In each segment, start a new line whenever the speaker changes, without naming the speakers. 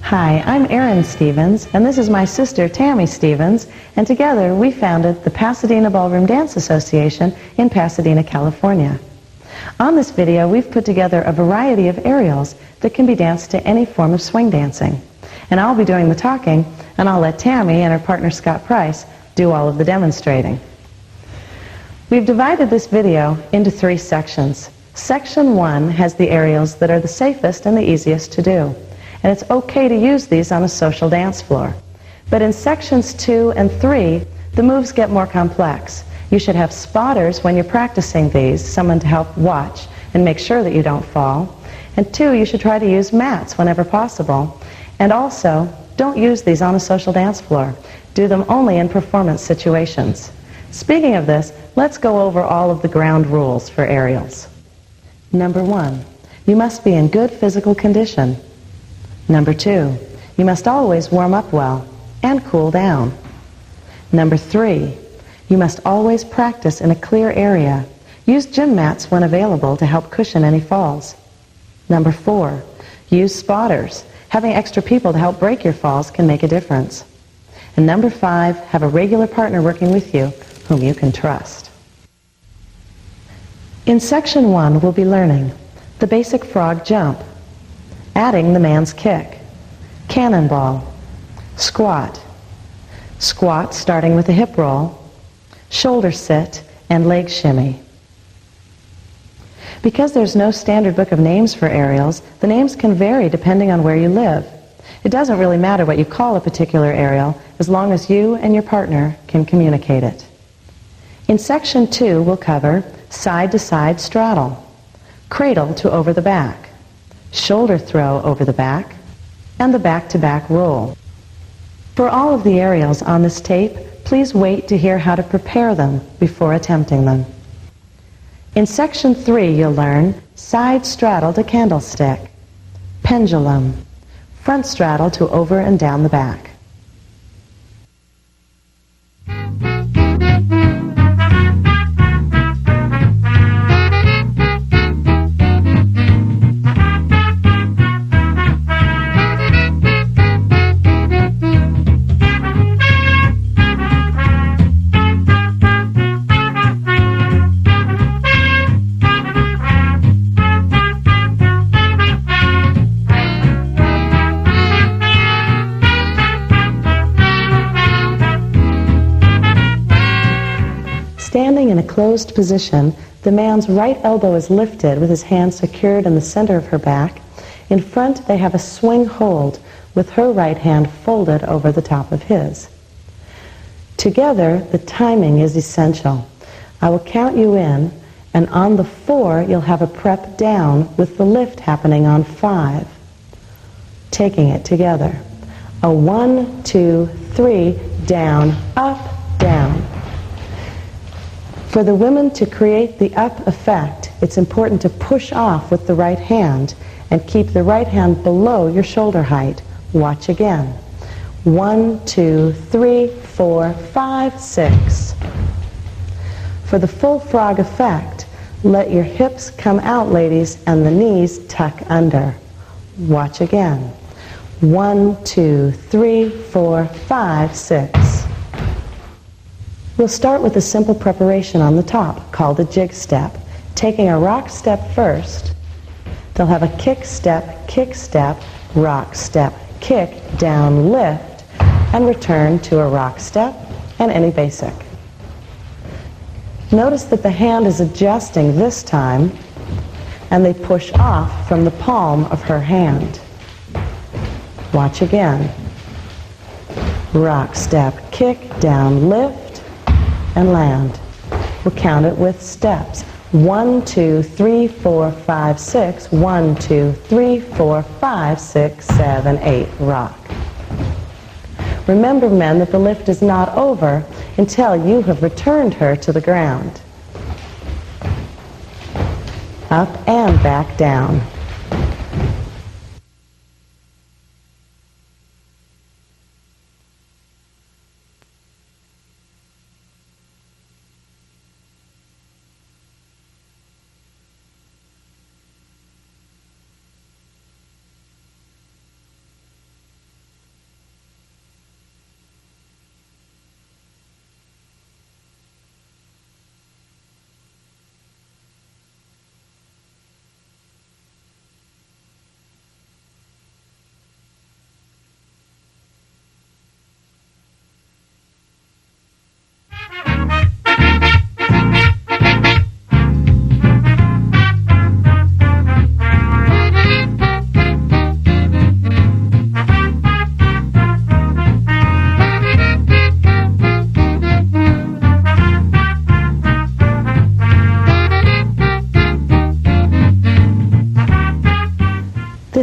Hi, I'm Erin Stevens, and this is my sister Tammy Stevens, and together we founded the Pasadena Ballroom Dance Association in Pasadena, California. On this video, we've put together a variety of aerials that can be danced to any form of swing dancing. And I'll be doing the talking, and I'll let Tammy and her partner Scott Price do all of the demonstrating. We've divided this video into 3 sections. Section 1 has the aerials that are the safest and the easiest to do. And it's okay to use these on a social dance floor. But in sections 2 and 3, the moves get more complex. You should have spotters when you're practicing these, someone to help watch and make sure that you don't fall. And 2, you should try to use mats whenever possible. And also, don't use these on a social dance floor. Do them only in performance situations. Speaking of this, let's go over all of the ground rules for aerials. Number 1, you must be in good physical condition. Number 2, you must always warm up well and cool down. Number 3, you must always practice in a clear area. Use gym mats when available to help cushion any falls. Number 4, use spotters. Having extra people to help break your falls can make a difference. And number 5, have a regular partner working with you whom you can trust. In section 1, we'll be learning the basic frog jump, adding the man's kick, cannonball, squat, squat starting with a hip roll, shoulder sit, and leg shimmy. Because there's no standard book of names for aerials, the names can vary depending on where you live. It doesn't really matter what you call a particular aerial as long as you and your partner can communicate it. In section 2, we'll cover side-to-side straddle, cradle to over the back, shoulder throw over the back, and the back-to-back roll. For all of the aerials on this tape, please wait to hear how to prepare them before attempting them. In section 3, you'll learn side straddle to candlestick, pendulum, front straddle to over and down the back. Standing in a closed position, the man's right elbow is lifted with his hand secured in the center of her back. In front, they have a swing hold with her right hand folded over the top of his. Together, the timing is essential. I will count you in, and on the 4, you'll have a prep down with the lift happening on 5. Taking it together. A 1, 2, 3, down, up, down. For the women to create the up effect, it's important to push off with the right hand and keep the right hand below your shoulder height. Watch again. 1, 2, 3, 4, 5, 6. For the full frog effect, let your hips come out, ladies, and the knees tuck under. Watch again. 1, 2, 3, 4, 5, 6. We'll start with a simple preparation on the top called a jig step. Taking a rock step first, they'll have a kick step, rock step, kick, down, lift, and return to a rock step and any basic. Notice that the hand is adjusting this time, and they push off from the palm of her hand. Watch again. Rock step, kick, down, lift, and land. We'll count it with steps. 1, 2, 3, 4, 5, 6. 1, 2, 3, 4, 5, 6, 7, 8. Rock. Remember, men, that the lift is not over until you have returned her to the ground. Up and back down.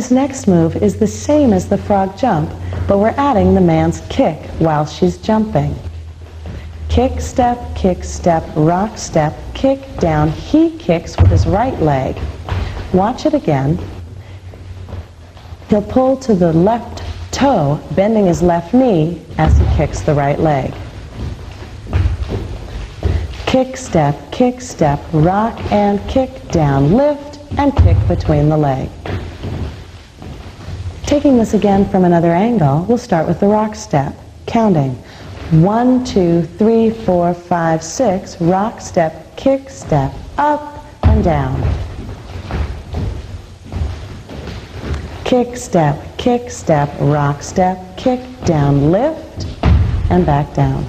This next move is the same as the frog jump, but we're adding the man's kick while she's jumping. Kick, step, rock step, kick, down. He kicks with his right leg. Watch it again. He'll pull to the left toe, bending his left knee as he kicks the right leg. Kick, step, rock and kick, down, lift, and kick between the leg. Taking this again from another angle, we'll start with the rock step, counting 1, 2, 3, 4, 5, 6, rock step, kick step, up and down. Kick step, rock step, kick, down, lift, and back down.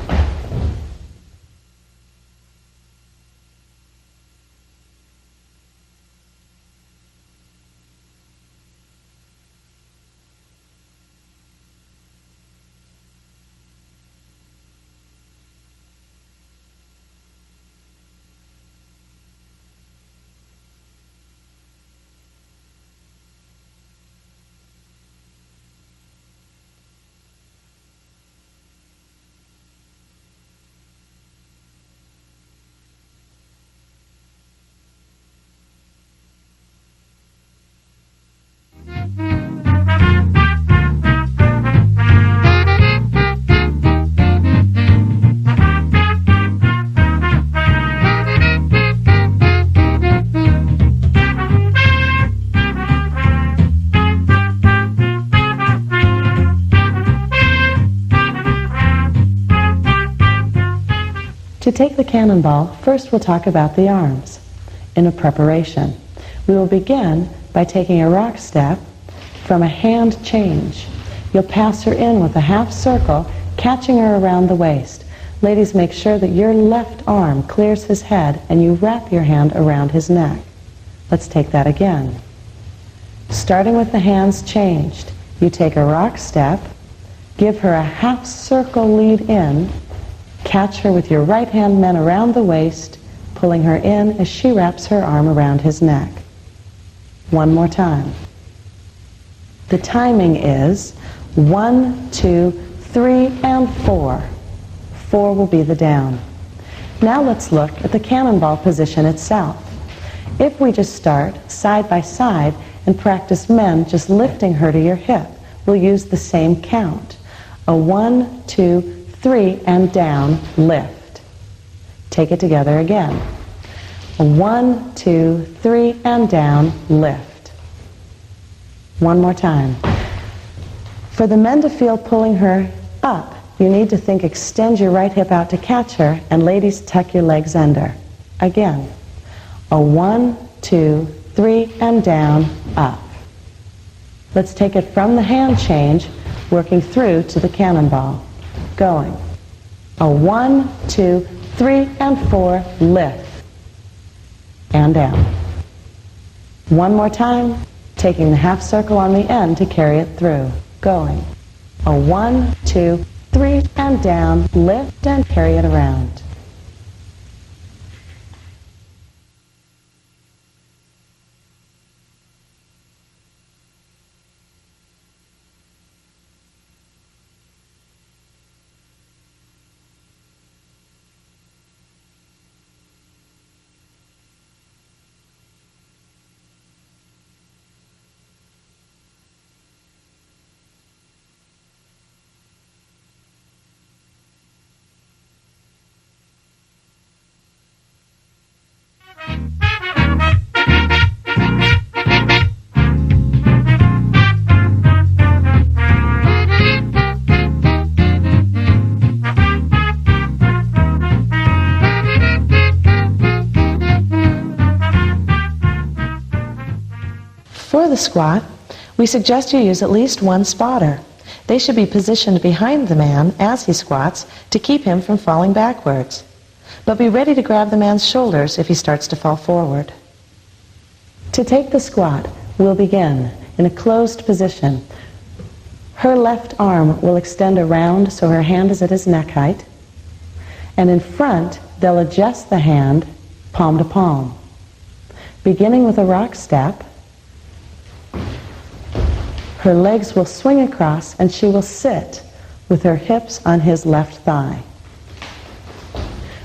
To take the cannonball, first we'll talk about the arms in a preparation. We will begin by taking a rock step from a hand change. You'll pass her in with a half circle, catching her around the waist. Ladies, make sure that your left arm clears his head and you wrap your hand around his neck. Let's take that again. Starting with the hands changed, you take a rock step, give her a half circle lead in, catch her with your right hand men around the waist, pulling her in as she wraps her arm around his neck. One more time. The timing is 1, 2, 3, and 4. 4 will be the down. Now let's look at the cannonball position itself. If we just start side by side and practice men just lifting her to your hip, we'll use the same count. A 1, 2, 3, and down, lift. Take it together again. A 1, 2, 3, and down, lift. One more time. For the men to feel pulling her up, you need to think extend your right hip out to catch her, and ladies, tuck your legs under. Again. A 1, 2, 3, and down, up. Let's take it from the hand change, working through to the cannonball. Going. A 1, 2, 3, and 4, lift. And down. One more time, taking the half circle on the end to carry it through. Going. A 1, 2, 3, and down, lift and carry it around. For the squat, we suggest you use at least one spotter. They should be positioned behind the man as he squats to keep him from falling backwards. But be ready to grab the man's shoulders if he starts to fall forward. To take the squat, we'll begin in a closed position. Her left arm will extend around so her hand is at his neck height. And in front, they'll adjust the hand palm to palm. Beginning with a rock step, Her legs will swing across and she will sit with her hips on his left thigh.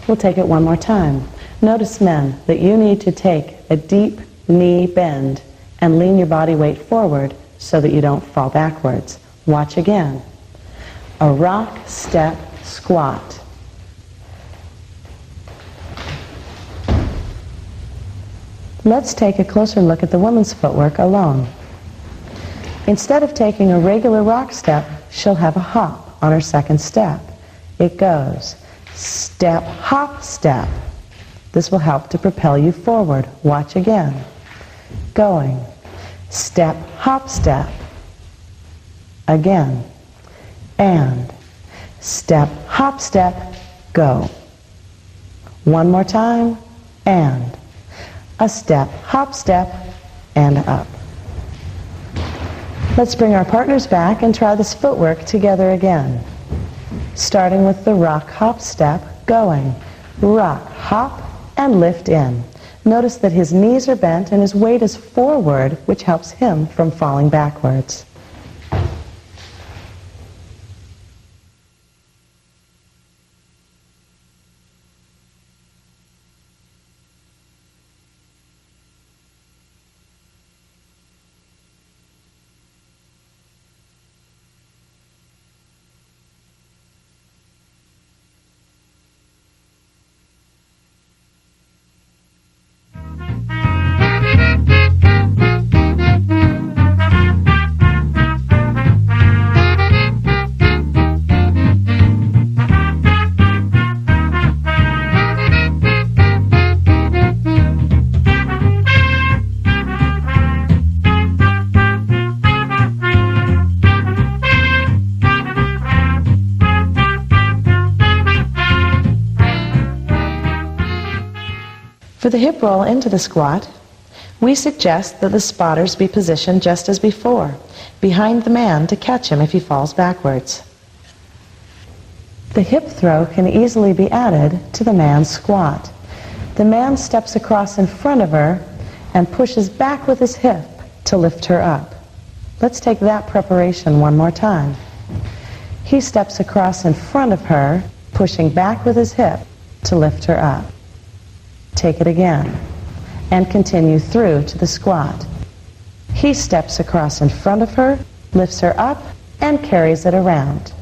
We'll take it one more time. Notice, men, that you need to take a deep knee bend and lean your body weight forward so that you don't fall backwards. Watch again. A rock, step, squat. Let's take a closer look at the woman's footwork alone. Instead of taking a regular rock step, she'll have a hop on her second step. It goes step, hop, step. This will help to propel you forward. Watch again. Going. Step, hop, step. Again. And. Step, hop, step, go. One more time. And. A step, hop, step, and up. Let's bring our partners back and try this footwork together again. Starting with the rock, hop, step, going. Rock, hop, and lift in. Notice that his knees are bent and his weight is forward, which helps him from falling backwards. For the hip roll into the squat, we suggest that the spotters be positioned just as before, behind the man to catch him if he falls backwards. The hip throw can easily be added to the man's squat. The man steps across in front of her and pushes back with his hip to lift her up. Let's take that preparation one more time. He steps across in front of her, pushing back with his hip to lift her up. Take it again, and continue through to the squat. He steps across in front of her, lifts her up, and carries it around.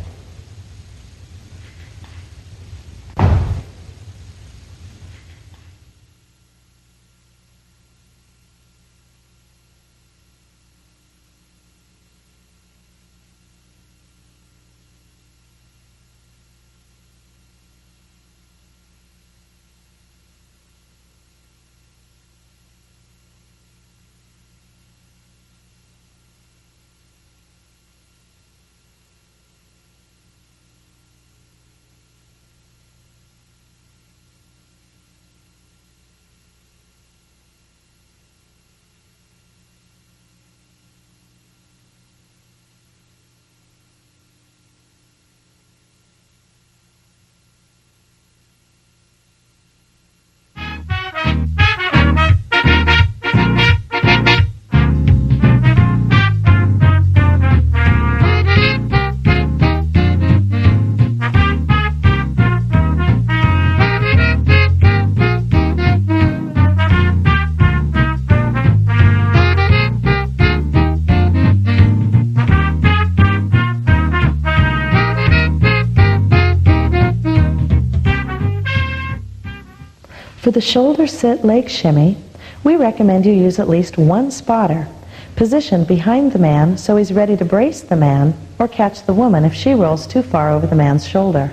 For the shoulder sit leg shimmy, we recommend you use at least one spotter, positioned behind the man so he's ready to brace the man or catch the woman if she rolls too far over the man's shoulder.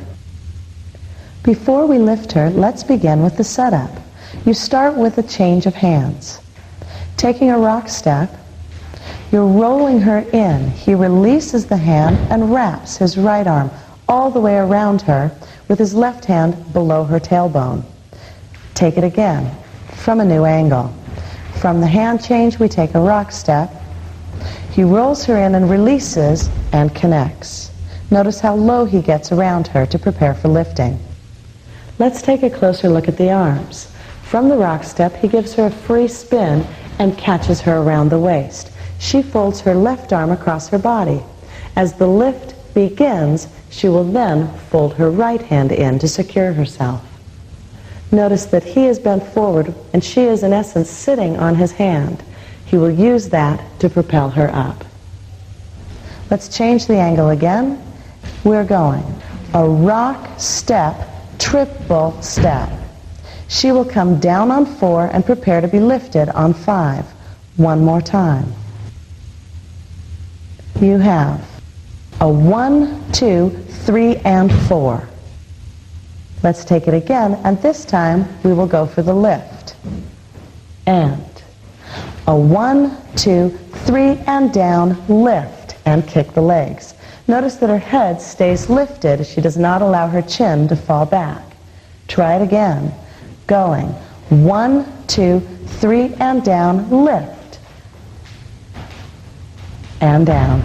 Before we lift her, let's begin with the setup. You start with a change of hands. Taking a rock step, you're rolling her in. He releases the hand and wraps his right arm all the way around her with his left hand below her tailbone. Take it again from a new angle. From the hand change, we take a rock step. He rolls her in and releases and connects. Notice how low he gets around her to prepare for lifting. Let's take a closer look at the arms. From the rock step, he gives her a free spin and catches her around the waist. She folds her left arm across her body. As the lift begins, she will then fold her right hand in to secure herself. Notice that he is bent forward and she is in essence sitting on his hand. He will use that to propel her up. Let's change the angle again. We're going a rock, step, triple step. She will come down on 4 and prepare to be lifted on 5. One more time. You have a 1, 2, 3, and 4. Let's take it again, and this time we will go for the lift. And a 1, 2, 3, and down, lift, and kick the legs. Notice that her head stays lifted. She does not allow her chin to fall back. Try it again. Going 1, 2, 3, and down, lift, and down.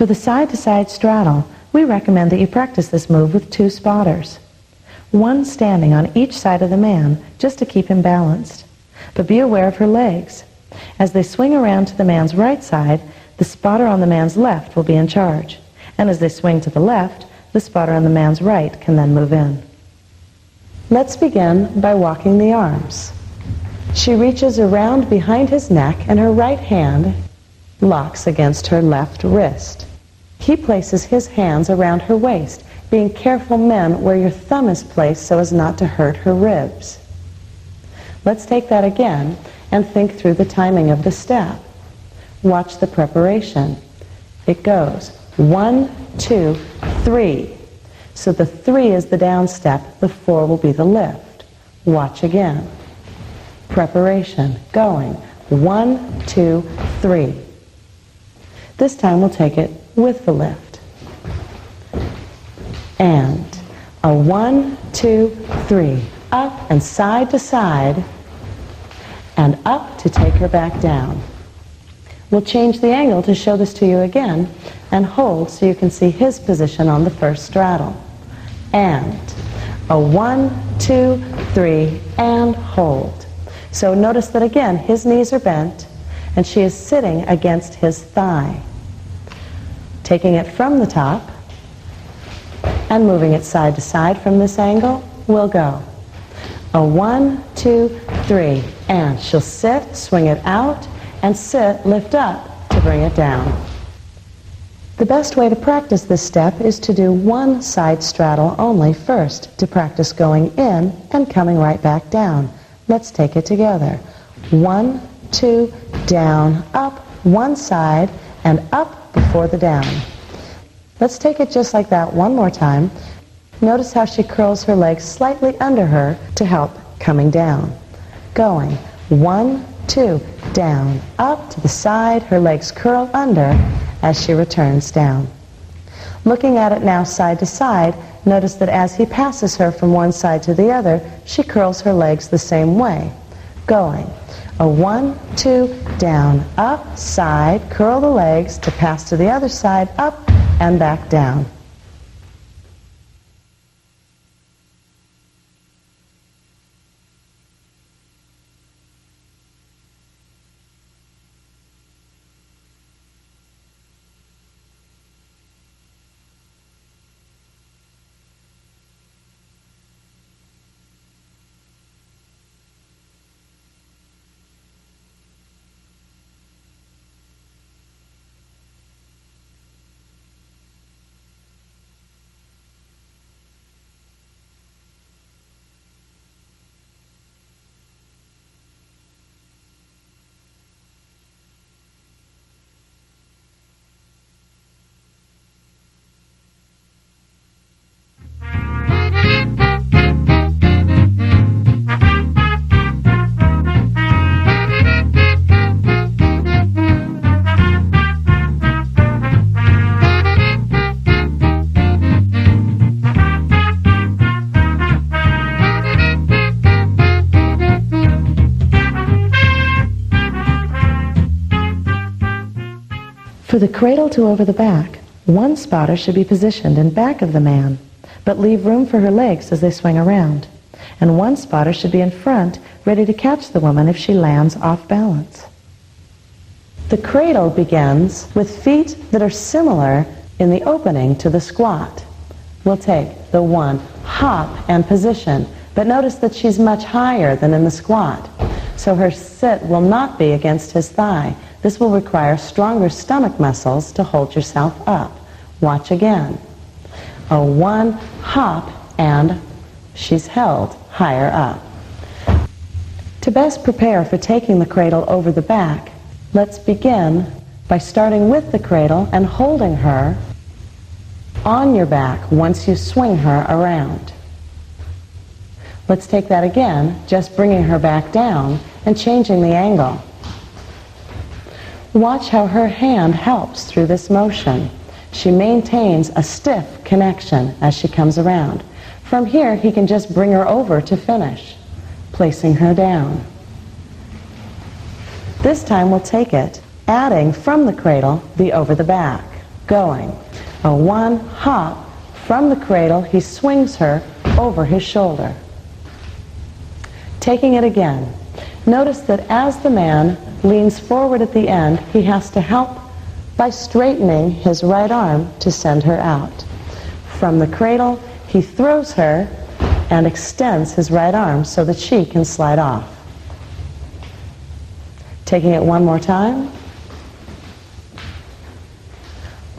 For the side-to-side straddle, we recommend that you practice this move with 2 spotters. One standing on each side of the man, just to keep him balanced. But be aware of her legs. As they swing around to the man's right side, the spotter on the man's left will be in charge. And as they swing to the left, the spotter on the man's right can then move in. Let's begin by walking the arms. She reaches around behind his neck and her right hand locks against her left wrist. He places his hands around her waist, being careful, men, where your thumb is placed so as not to hurt her ribs. Let's take that again and think through the timing of the step. Watch the preparation. It goes 1, 2, 3. So the 3 is the down step, the 4 will be the lift. Watch again. Preparation, going 1, 2, 3. This time we'll take it with the lift. And a 1, 2, 3. Up and side to side, and up to take her back down. We'll change the angle to show this to you again, and hold so you can see his position on the first straddle. And a 1, 2, 3, and hold. So notice that again, his knees are bent, and she is sitting against his thigh. Taking it from the top and moving it side to side from this angle, we'll go a 1, 2, 3, and she'll sit, swing it out, and sit, lift up to bring it down. The best way to practice this step is to do one side straddle only first, to practice going in and coming right back down. Let's take it together. 1, 2, down, up, one side, and up before the down. Let's take it just like that one more time. Notice how she curls her legs slightly under her to help coming down. Going 1, 2, down, up to the side, her legs curl under as she returns down. Looking at it now side to side, notice that as he passes her from one side to the other, she curls her legs the same way. Going a 1, 2, down, up, side, curl the legs to pass to the other side, up, and back down. For the cradle to over the back, one spotter should be positioned in back of the man, but leave room for her legs as they swing around. And one spotter should be in front, ready to catch the woman if she lands off balance. The cradle begins with feet that are similar in the opening to the squat. We'll take the one, hop, and position, but notice that she's much higher than in the squat. So her sit will not be against his thigh. This will require stronger stomach muscles to hold yourself up. Watch again. A one, hop, and she's held higher up. To best prepare for taking the cradle over the back, let's begin by starting with the cradle and holding her on your back once you swing her around. Let's take that again, just bringing her back down and changing the angle. Watch how her hand helps through this motion. She maintains a stiff connection as she comes around. From here, he can just bring her over to finish, placing her down. This time we'll take it, adding from the cradle the over the back, going. A one, hop, from the cradle, he swings her over his shoulder. Taking it again. Notice that as the man leans forward at the end, he has to help by straightening his right arm to send her out. From the cradle, he throws her and extends his right arm so that she can slide off. Taking it one more time.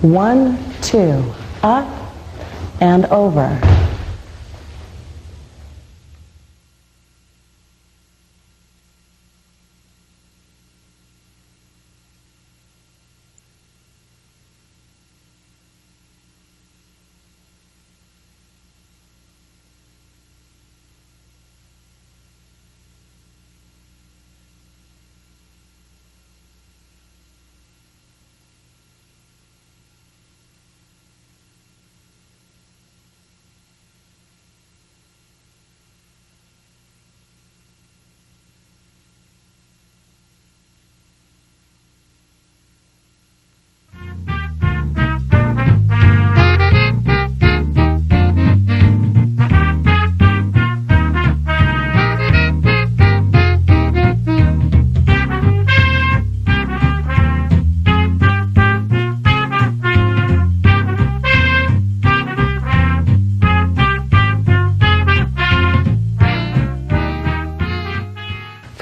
1, 2, up and over.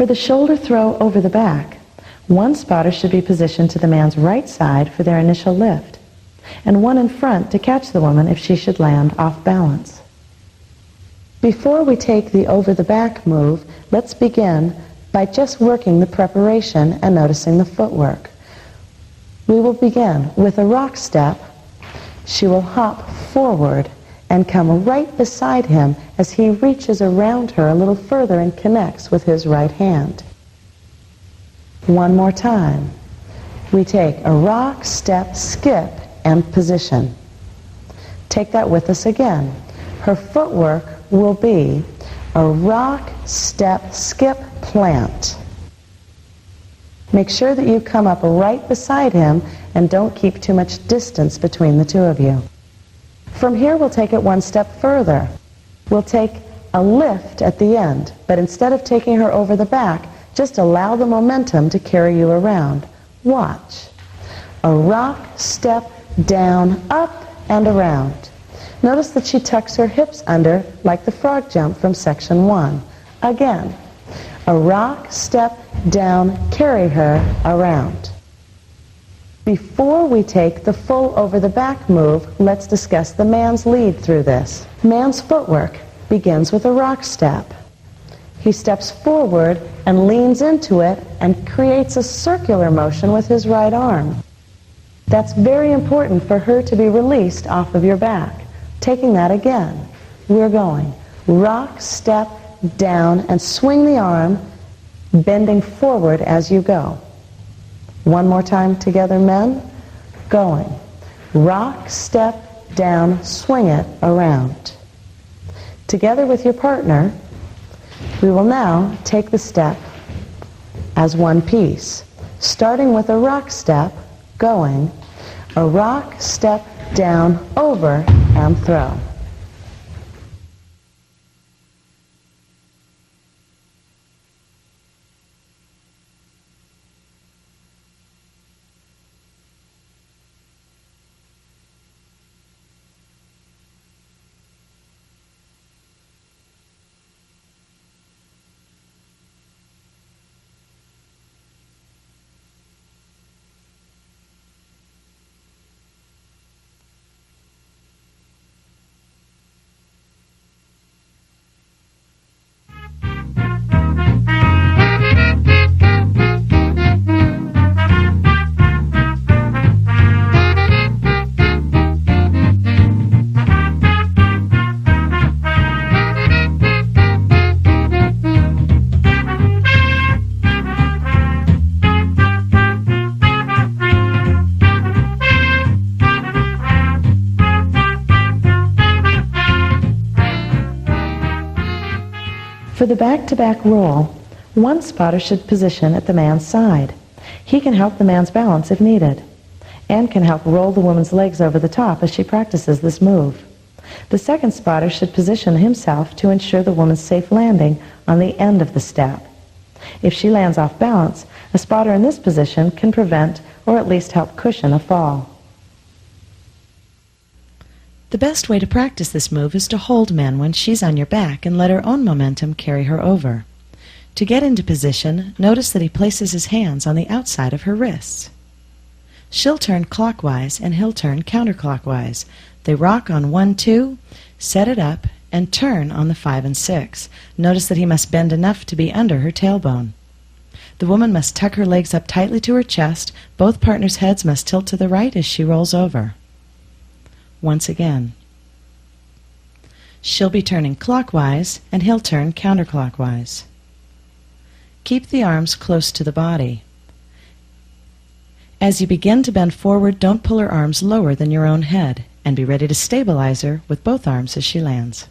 For the shoulder throw over the back, one spotter should be positioned to the man's right side for their initial lift, and one in front to catch the woman if she should land off balance. Before we take the over the back move, let's begin by just working the preparation and noticing the footwork. We will begin with a rock step. She will hop forward and come right beside him as he reaches around her a little further and connects with his right hand. One more time. We take a rock, step, skip, and position. Take that with us again. Her footwork will be a rock, step, skip, plant. Make sure that you come up right beside him and don't keep too much distance between the two of you. From here, we'll take it one step further. We'll take a lift at the end, but instead of taking her over the back, just allow the momentum to carry you around. Watch. A rock, step, down, up, and around. Notice that she tucks her hips under like the frog jump from section 1. Again. A rock, step, down, carry her around. Before we take the full over the back move, let's discuss the man's lead through this. Man's footwork begins with a rock step. He steps forward and leans into it and creates a circular motion with his right arm. That's very important for her to be released off of your back. Taking that again, we're going rock, step, down, and swing the arm, bending forward as you go. One more time together, men. Going. Rock, step, down, swing it around. Together with your partner, we will now take the step as one piece, starting with a rock step, going A rock, step, down, over, and throw. For the back-to-back roll, one spotter should position at the man's side. He can help the man's balance if needed, and can help roll the woman's legs over the top as she practices this move. The second spotter should position himself to ensure the woman's safe landing on the end of the step. If she lands off balance, a spotter in this position can prevent or at least help cushion a fall. The best way to practice this move is to hold men when she's on your back and let her own momentum carry her over. To get into position, notice that he places his hands on the outside of her wrists. She'll turn clockwise and he'll turn counterclockwise. They rock on 1, 2, set it up, and turn on the 5 and 6. Notice that he must bend enough to be under her tailbone. The woman must tuck her legs up tightly to her chest. Both partners' heads must tilt to the right as she rolls over. Once again. She'll be turning clockwise and he'll turn counterclockwise. Keep the arms close to the body. As you begin to bend forward, don't pull her arms lower than your own head, and be ready to stabilize her with both arms as she lands.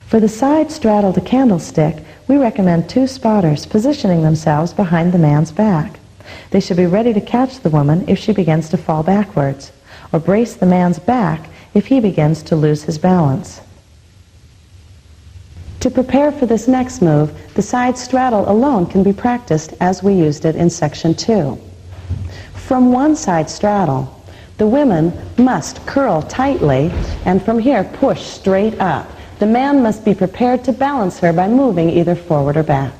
For the side straddle to candlestick, we recommend 2 spotters positioning themselves behind the man's back. They should be ready to catch the woman if she begins to fall backwards, or brace the man's back if he begins to lose his balance. To prepare for this next move, the side straddle alone can be practiced as we used it in Section 2. From one side straddle, the women must curl tightly and from here push straight up. The man must be prepared to balance her by moving either forward or back.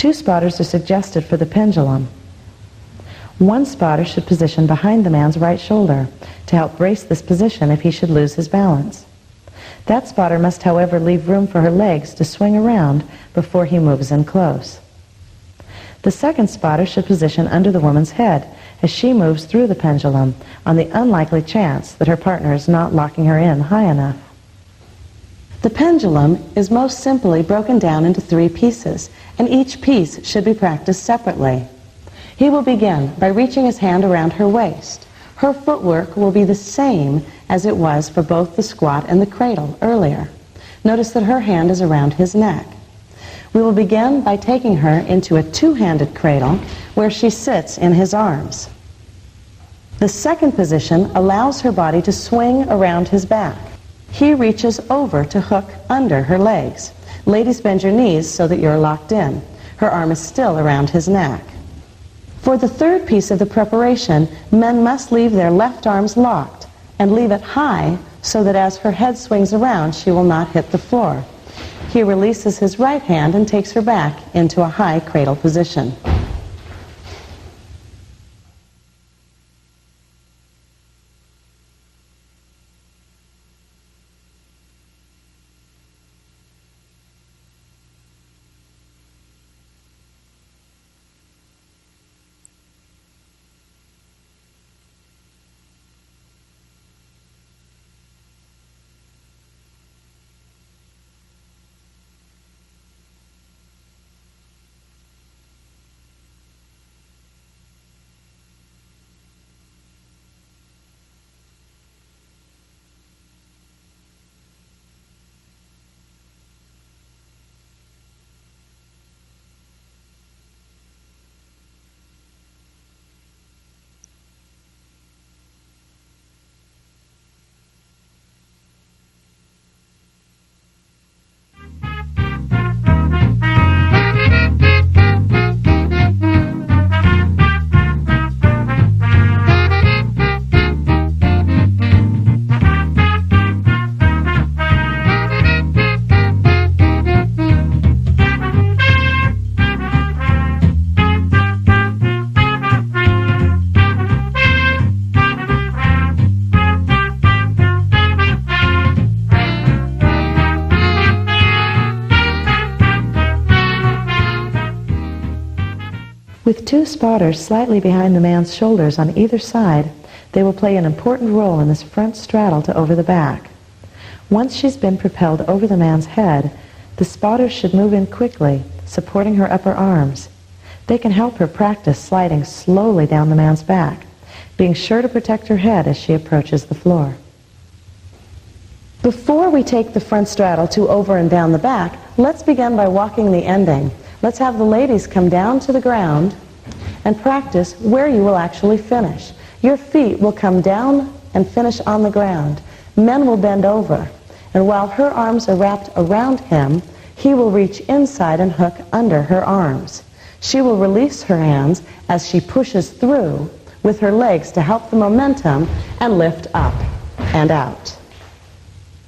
Two spotters are suggested for the pendulum. One spotter should position behind the man's right shoulder to help brace this position if he should lose his balance. That spotter must, however, leave room for her legs to swing around before he moves in close. The second spotter should position under the woman's head as she moves through the pendulum on the unlikely chance that her partner is not locking her in high enough. The pendulum is most simply broken down into 3 pieces, and each piece should be practiced separately. He will begin by reaching his hand around her waist. Her footwork will be the same as it was for both the squat and the cradle earlier. Notice that her hand is around his neck. We will begin by taking her into a two-handed cradle where she sits in his arms. The second position allows her body to swing around his back. He reaches over to hook under her legs. Ladies, bend your knees so that you're locked in. Her arm is still around his neck. For the third piece of the preparation, men must leave their left arms locked and leave it high so that as her head swings around, she will not hit the floor. He releases his right hand and takes her back into a high cradle position. With two spotters slightly behind the man's shoulders on either side, they will play an important role in this front straddle to over the back. Once she's been propelled over the man's head, the spotters should move in quickly, supporting her upper arms. They can help her practice sliding slowly down the man's back, being sure to protect her head as she approaches the floor. Before we take the front straddle to over and down the back, let's begin by walking the ending. Let's have the ladies come down to the ground and practice where you will actually finish. Your feet will come down and finish on the ground. Men will bend over, and while her arms are wrapped around him, he will reach inside and hook under her arms. She will release her hands as she pushes through with her legs to help the momentum and lift up and out.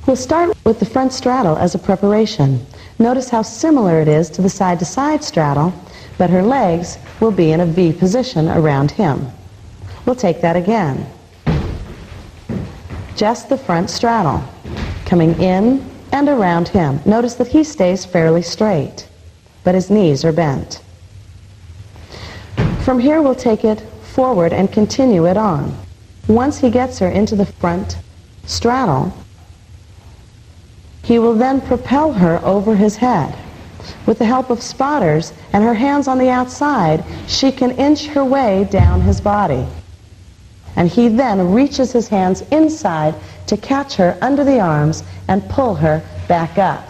We'll start with the front straddle as a preparation. Notice how similar it is to the side-to-side straddle, but her legs will be in a V position around him. We'll take that again. Just the front straddle, coming in and around him. Notice that he stays fairly straight, but his knees are bent. From here, we'll take it forward and continue it on. Once he gets her into the front straddle, he will then propel her over his head. With the help of spotters and her hands on the outside, she can inch her way down his body. And he then reaches his hands inside to catch her under the arms and pull her back up.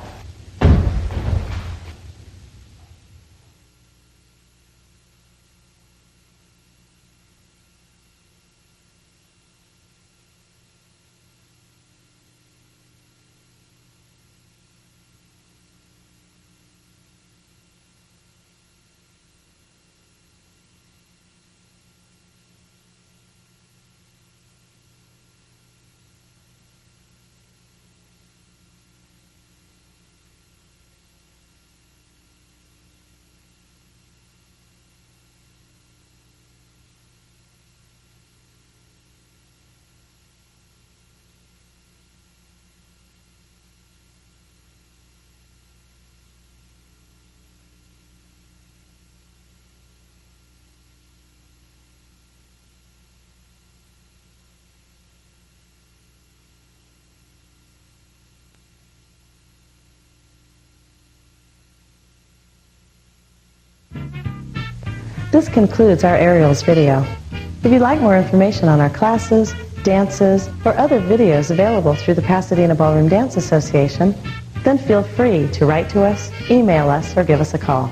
This concludes our aerials video. If you'd like more information on our classes, dances, or other videos available through the Pasadena Ballroom Dance Association, then feel free to write to us, email us, or give us a call.